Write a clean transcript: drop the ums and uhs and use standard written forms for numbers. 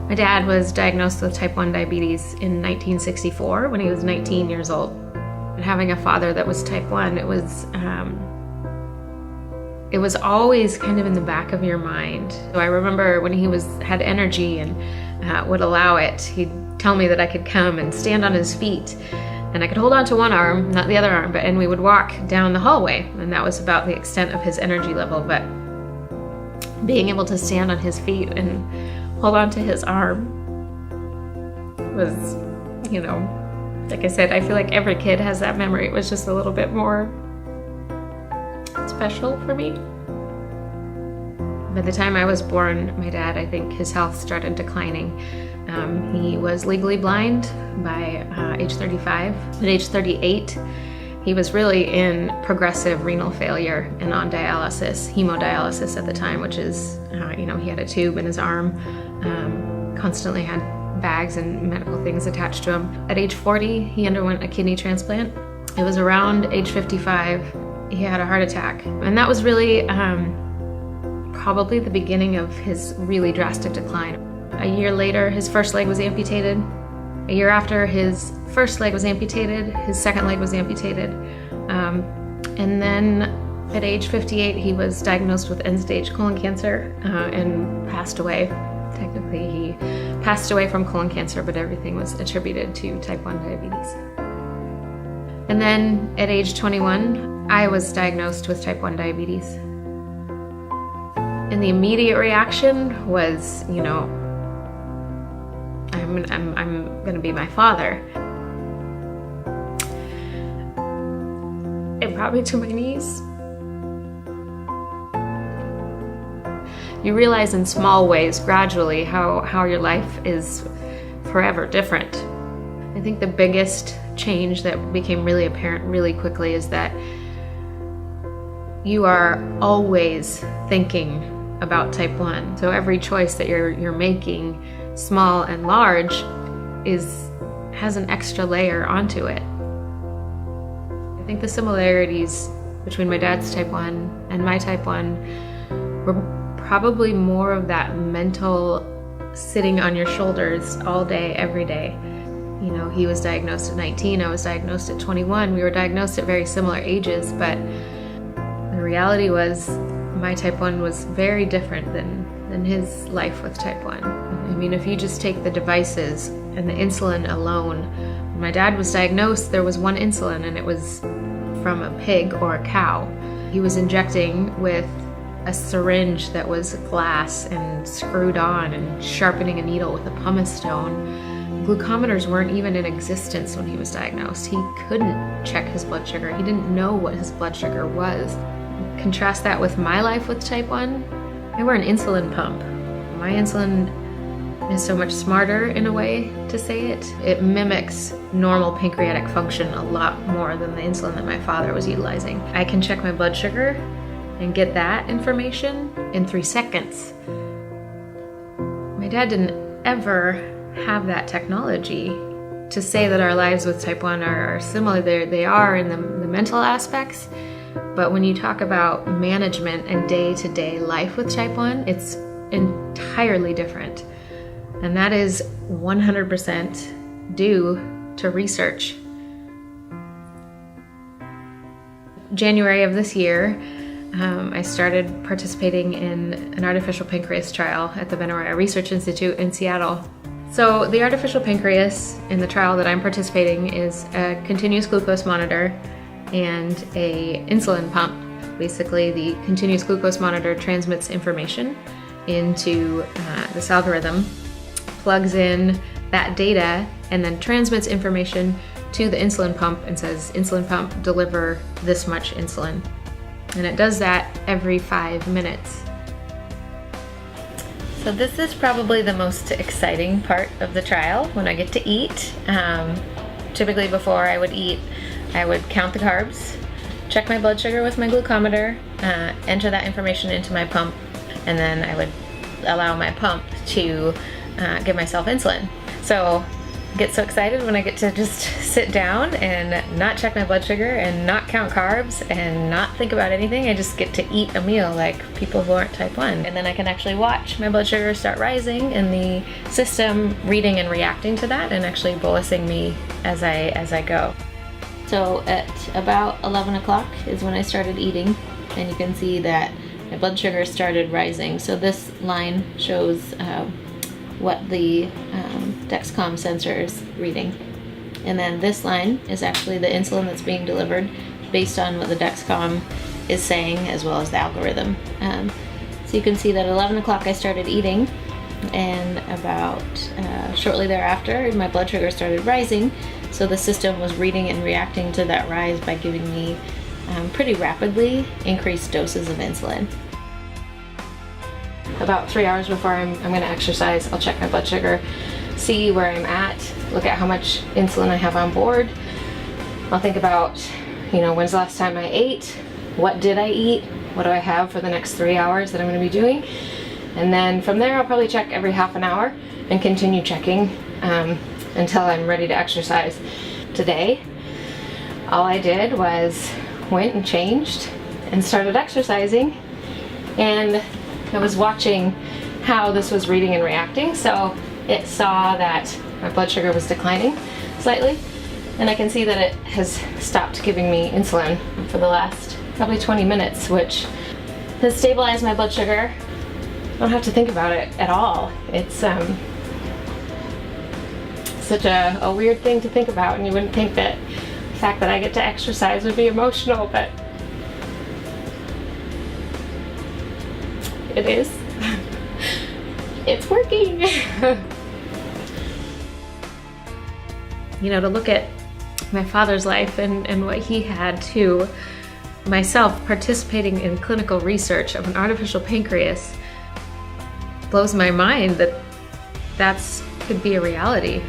My dad was diagnosed with type 1 diabetes in 1964 when he was 19 years old. And having a father that was type 1, it was always kind of in the back of your mind. So I remember when he had energy and would allow it, he'd tell me that I could come and stand on his feet, and I could hold on to one arm, not the other arm, and we would walk down the hallway, and that was about the extent of his energy level. But being able to stand on his feet and hold on to his arm was, like I said, I feel like every kid has that memory. It was just a little bit more special for me. By the time I was born, my dad, I think his health started declining. He was legally blind by age 35. At age 38, he was really in progressive renal failure and on dialysis, hemodialysis at the time, which is, he had a tube in his arm, constantly had bags and medical things attached to him. At age 40, he underwent a kidney transplant. It was around age 55, he had a heart attack. And that was really probably the beginning of his really drastic decline. A year later, his first leg was amputated. A year after his first leg was amputated, his second leg was amputated. And then at age 58, he was diagnosed with end-stage colon cancer and passed away. Technically, he passed away from colon cancer, but everything was attributed to type 1 diabetes. And then at age 21, I was diagnosed with type 1 diabetes. And the immediate reaction was, I'm gonna be my father. It brought me to my knees. You realize in small ways, gradually, how your life is forever different. I think the biggest change that became really apparent really quickly is that you are always thinking about type 1. So every choice that you're making, small and large, has an extra layer onto it. I think the similarities between my dad's type 1 and my type 1 were probably more of that mental sitting on your shoulders all day, every day. He was diagnosed at 19, I was diagnosed at 21. We were diagnosed at very similar ages, but the reality was my type 1 was very different than his life with type 1. I mean, if you just take the devices and the insulin alone, when my dad was diagnosed, there was one insulin, and it was from a pig or a cow. He was injecting with a syringe that was glass and screwed on and sharpening a needle with a pumice stone. Glucometers weren't even in existence when he was diagnosed. He couldn't check his blood sugar. He didn't know what his blood sugar was. Contrast that with my life with type 1. I wear an insulin pump. My insulin is so much smarter in a way to say it. It mimics normal pancreatic function a lot more than the insulin that my father was utilizing. I can check my blood sugar and get that information in 3 seconds. My dad didn't ever have that technology. To say that our lives with type 1 are similar, they are in the mental aspects, but when you talk about management and day-to-day life with type 1, it's entirely different. And that is 100% due to research. January of this year, I started participating in an artificial pancreas trial at the Benaroya Research Institute in Seattle. So the artificial pancreas in the trial that I'm participating is a continuous glucose monitor and a insulin pump. Basically, the continuous glucose monitor transmits information into this algorithm, plugs in that data, and then transmits information to the insulin pump and says, insulin pump, deliver this much insulin. And it does that every 5 minutes. So this is probably the most exciting part of the trial, when I get to eat. Typically before I would eat, I would count the carbs, check my blood sugar with my glucometer, enter that information into my pump, and then I would allow my pump to give myself insulin. So get so excited when I get to just sit down and not check my blood sugar and not count carbs and not think about anything. I just get to eat a meal like people who aren't type 1. And then I can actually watch my blood sugar start rising and the system reading and reacting to that and actually bolusing me as I go. So at about 11 o'clock is when I started eating, and you can see that my blood sugar started rising. So this line shows what the Dexcom sensor is reading. And then this line is actually the insulin that's being delivered based on what the Dexcom is saying, as well as the algorithm. So you can see that at 11 o'clock I started eating, and about shortly thereafter my blood sugar started rising. So the system was reading and reacting to that rise by giving me pretty rapidly increased doses of insulin. About 3 hours before I'm going to exercise, I'll check my blood sugar, see where I'm at, look at how much insulin I have on board. I'll think about, when's the last time I ate, what did I eat, what do I have for the next 3 hours that I'm going to be doing, and then from there I'll probably check every half an hour and continue checking until I'm ready to exercise. Today, all I did was went and changed and started exercising, and I was watching how this was reading and reacting. So it saw that my blood sugar was declining slightly, and I can see that it has stopped giving me insulin for the last probably 20 minutes, which has stabilized my blood sugar. I don't have to think about it at all. It's such a weird thing to think about, and you wouldn't think that the fact that I get to exercise would be emotional, but it is. It's working. To look at my father's life and what he had to myself participating in clinical research of an artificial pancreas blows my mind that could be a reality.